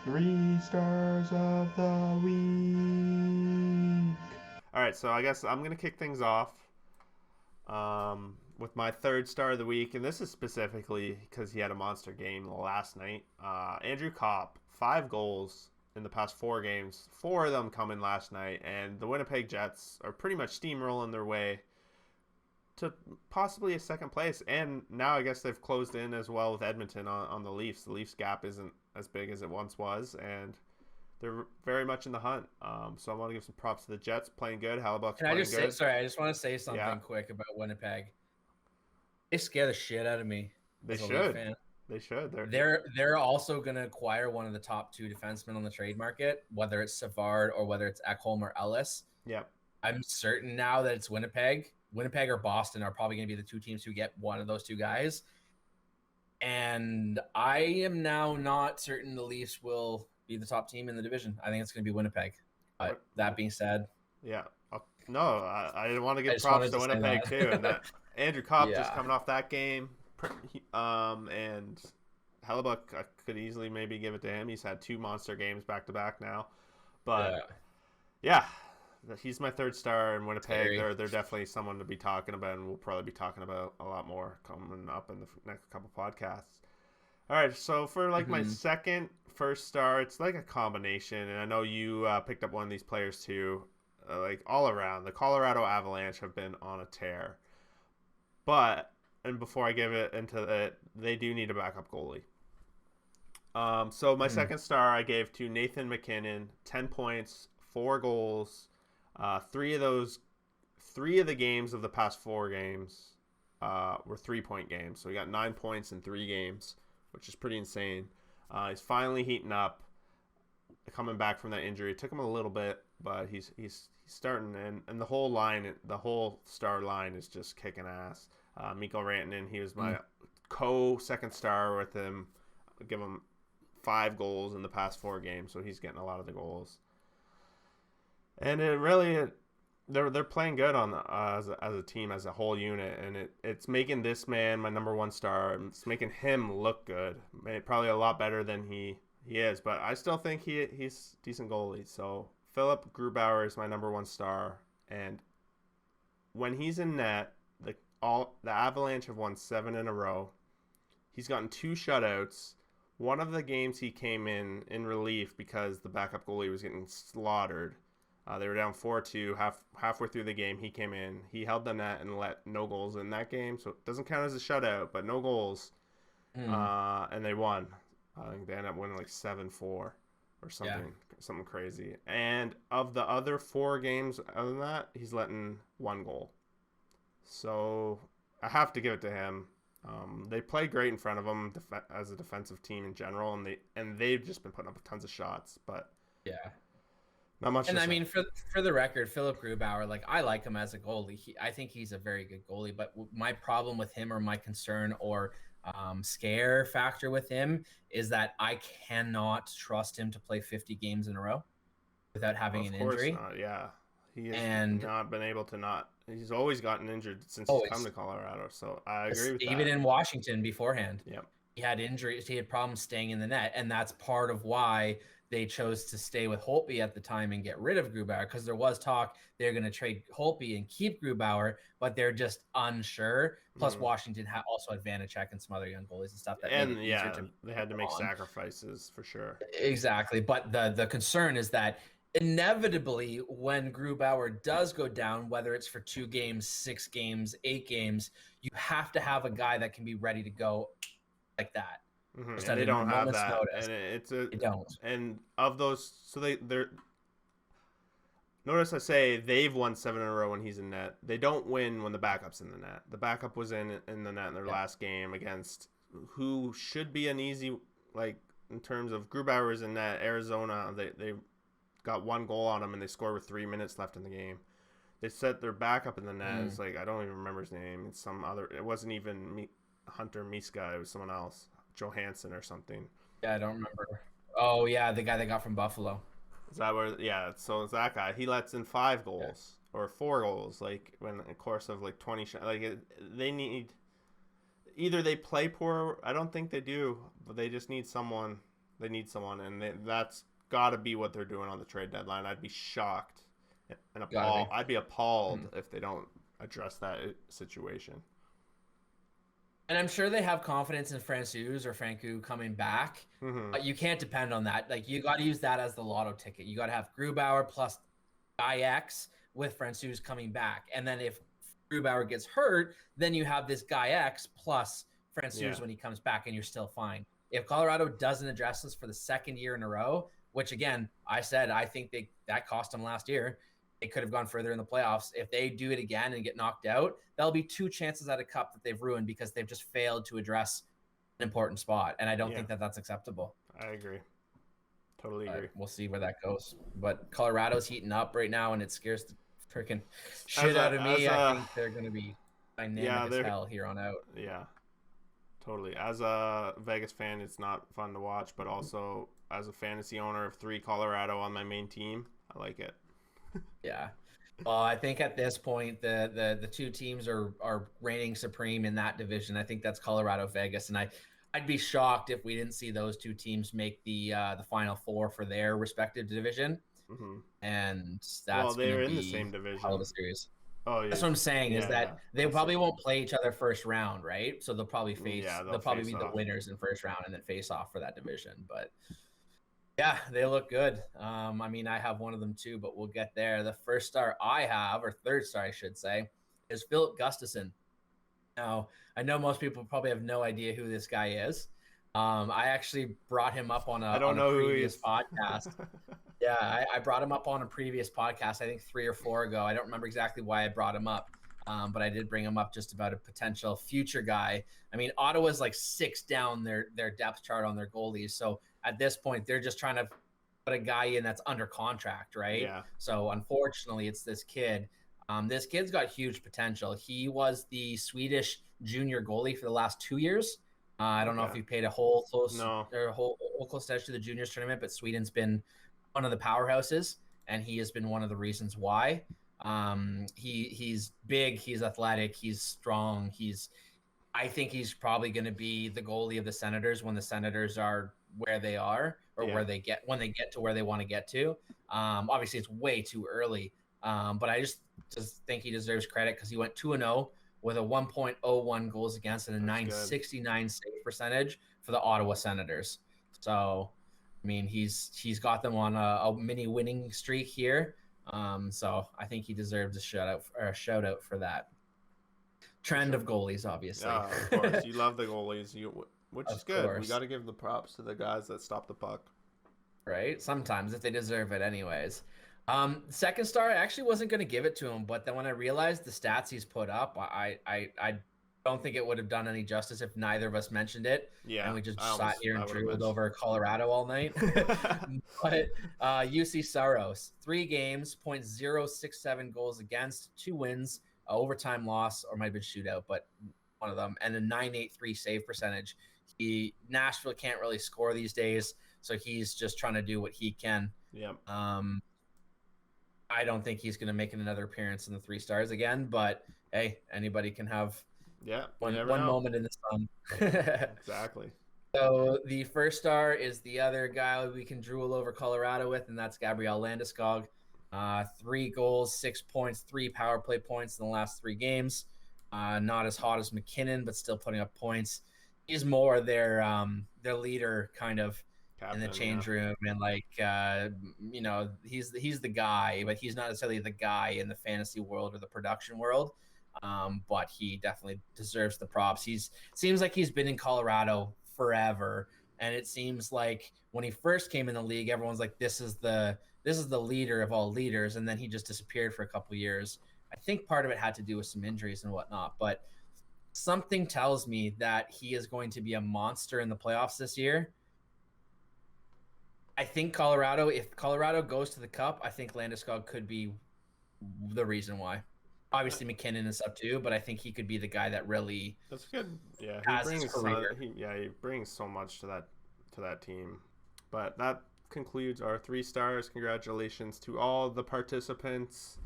Three stars of the week. All right, so I guess I'm gonna kick things off with my third star of the week, and this is specifically because he had a monster game last night. Andrew Kopp, 5 goals in the past 4 games, 4 of them coming last night, and the Winnipeg Jets are pretty much steamrolling their way to possibly a second place. And now I guess they've closed in as well with Edmonton on the Leafs. The Leafs gap isn't as big as it once was, and they're very much in the hunt. So I want to give some props to the Jets playing good. Hallebuck's Can I playing just good. say, sorry, I just want to say something Yeah, quick about Winnipeg. They scare the shit out of me they as a Leaf should. fan. They should. They're also going to acquire one of the top 2 defensemen on the trade market, whether it's Savard or whether it's Ekholm or Ellis. Yeah. I'm certain now that it's Winnipeg. Winnipeg or Boston are probably going to be the 2 teams who get one of those 2 guys. And I am now not certain the Leafs will be the top team in the division. I think it's going to be Winnipeg. But that being said, yeah. No, I want to give just props wanted to to say Winnipeg that. too, and that Andrew Kopp just Yeah. coming off that game, and Hellebuck, I could easily maybe give it to him. He's had 2 monster games back to back now, but yeah, he's my third star in Winnipeg. Scary. They're definitely someone to be talking about, and we'll probably be talking about a lot more coming up in the next couple podcasts. All right, so for like my second first star, it's like a combination, and I know you picked up one of these players too. Like all around, the Colorado Avalanche have been on a tear, but and before I give it into it, they do need a backup goalie. So my second star I gave to Nathan McKinnon, 10 points, 4 goals. 3 of the games of the past 4 games were 3-point games. So he got 9 points in 3 games, which is pretty insane. He's finally heating up, coming back from that injury. It took him a little bit, but he's starting, and the whole star line is just kicking ass. Mikko Rantanen, he was my second star with him. I'll give him 5 goals in the past 4 games, so he's getting a lot of the goals. And it really, they're playing good on as a team, as a whole unit, and it's making this man my number 1 star. It's making him look good, probably a lot better than he is, but I still think he's a decent goalie. So Philip Grubauer is my number 1 star, and when he's in net, the Avalanche have won 7 in a row. He's gotten 2 shutouts. One of the games he came in relief because the backup goalie was getting slaughtered. They were down 4-2 halfway through the game. He came in. He held the net and let no goals in that game. So it doesn't count as a shutout, but no goals. And they won. I think they ended up winning like 7-4 or something crazy. And of the other 4 games other than that, he's letting 1 goal. So I have to give it to him. They play great in front of him as a defensive team in general, and they've just been putting up tons of shots. But Yeah. not much. And I mean, for the record, Philip Grubauer, like, I like him as a goalie. I think he's a very good goalie. But my problem with him, or my concern or scare factor with him, is that I cannot trust him to play 50 games in a row without having an injury. Not, yeah. He has not been able to not. He's always gotten injured since he's come to Colorado. So I agree with that. Even in Washington beforehand. Yep. He had injuries. He had problems staying in the net. And that's part of why they chose to stay with Holtby at the time and get rid of Grubauer, because there was talk they're going to trade Holtby and keep Grubauer, but they're just unsure. Plus, Washington also had Vanacek and some other young goalies and stuff. They had to make sacrifices for sure. Exactly. But the concern is that inevitably, when Grubauer does go down, whether it's for 2 games, 6 games, 8 games, you have to have a guy that can be ready to go like that. And they don't have that. Notice. And they don't. And of those, so they're. Notice I say they've won 7 in a row when he's in net. They don't win when the backup's in the net. The backup was in the net in their last game against who should be an easy, like, in terms of Grubauer's in net. Arizona, they got 1 goal on him and they scored with 3 minutes left in the game. They set their backup in the net. It's like, I don't even remember his name. It's some other. It wasn't even Hunter Miska. It was someone else. Johansson or something. Yeah, I don't remember. Oh, yeah, the guy they got from Buffalo. Is that where? Yeah, so it's that guy. He lets in 5 goals or 4 goals, like, when in the course of like 20 shots. Like, they need either they play poor. I don't think they do, but they just need someone They need someone, and that's got to be what they're doing on the trade deadline. I'd be shocked and appalled. I'd be appalled if they don't address that situation. And I'm sure they have confidence in Francouz or Francouz coming back, but you can't depend on that. Like, you got to use that as the lotto ticket. You got to have Grubauer plus guy X with Francouz coming back. And then if Grubauer gets hurt, then you have this guy X plus Francouz when he comes back, and you're still fine. If Colorado doesn't address this for the second year in a row, which again, I said, I think that cost them last year. They could have gone further in the playoffs. If they do it again and get knocked out, that'll be 2 chances at a cup that they've ruined because they've just failed to address an important spot. And I don't think that that's acceptable. I agree. Totally agree. We'll see where that goes. But Colorado's heating up right now, and it scares the freaking shit out of me. I think they're going to be dynamic as hell here on out. Yeah, totally. As a Vegas fan, it's not fun to watch, but also as a fantasy owner of 3 Colorado on my main team, I like it. Yeah. Well, I think at this point, the 2 teams are reigning supreme in that division. I think that's Colorado, Vegas, and I'd be shocked if we didn't see those 2 teams make the Final Four for their respective division. And that's they're in the same division. Hell of a series. Oh yeah. That's what I'm saying is that they probably won't play each other first round, right? So they'll probably face. They'll probably be the winners in first round and then face off for that division. But yeah, they look good. I mean, I have one of them too, but we'll get there. The first star I have, or third star I should say, is Philip Gustafson. Now, I know most people probably have no idea who this guy is. I actually brought him up on a previous podcast. Yeah, I brought him up on a previous podcast, I think 3 or 4 ago. I don't remember exactly why I brought him up, but I did bring him up just about a potential future guy. I mean, Ottawa's like 6 down their depth chart on their goalies. So at this point, they're just trying to put a guy in that's under contract, right? Yeah. So unfortunately, it's this kid. This kid's got huge potential. He was the Swedish junior goalie for the last 2 years. I don't know if he paid a whole close attention to the juniors tournament, but Sweden's been one of the powerhouses, and he has been one of the reasons why. He's big, he's athletic, he's strong. I think he's probably going to be the goalie of the Senators when the Senators are where they are, or when they get to where they want to get to. Obviously, it's way too early, but I just think he deserves credit because he went 2-0 with a 1.01 goals against and a 969 save percentage for the Ottawa Senators. So, I mean, he's got them on a mini winning streak here. So I think he deserves a shout out for that. Trend of goalies, obviously. Yeah, of course. You love the goalies, which is good. Course. We got to give the props to the guys that stop the puck. Right? Sometimes, if they deserve it anyways. Second star, I actually wasn't going to give it to him, but then when I realized the stats he's put up, I don't think it would have done any justice if neither of us mentioned it. Yeah. And we just sat here and drooled over Colorado all night. But UC Saros, 3 games, .067 goals against, 2 wins, overtime loss, or might have been shootout, but one of them, and a 983 save percentage. Nashville can't really score these days, so he's just trying to do what he can. Yep. I don't think he's going to make another appearance in the 3 stars again, but hey, anybody can have one moment in the sun. Exactly. So the first star is the other guy we can drool over Colorado with, and that's Gabrielle Landiskog. 3 goals, 6 points, 3 power play points in the last 3 games. Not as hot as McKinnon, but still putting up points. He's more their leader kind of in the change room, and he's the guy, but he's not necessarily the guy in the fantasy world or the production world. But he definitely deserves the props. Seems like he's been in Colorado forever, and it seems like when he first came in the league, everyone's like, this is the leader of all leaders, and then he just disappeared for a couple years. I think part of it had to do with some injuries and whatnot, but something tells me that he is going to be a monster in the playoffs this year. I think if Colorado goes to the Cup, I think Landeskog could be the reason why. Obviously, McKinnon is up too, but I think he could be the guy that really. That's good. Yeah, he brings so much to that team. But that concludes our 3 stars. Congratulations to all the participants.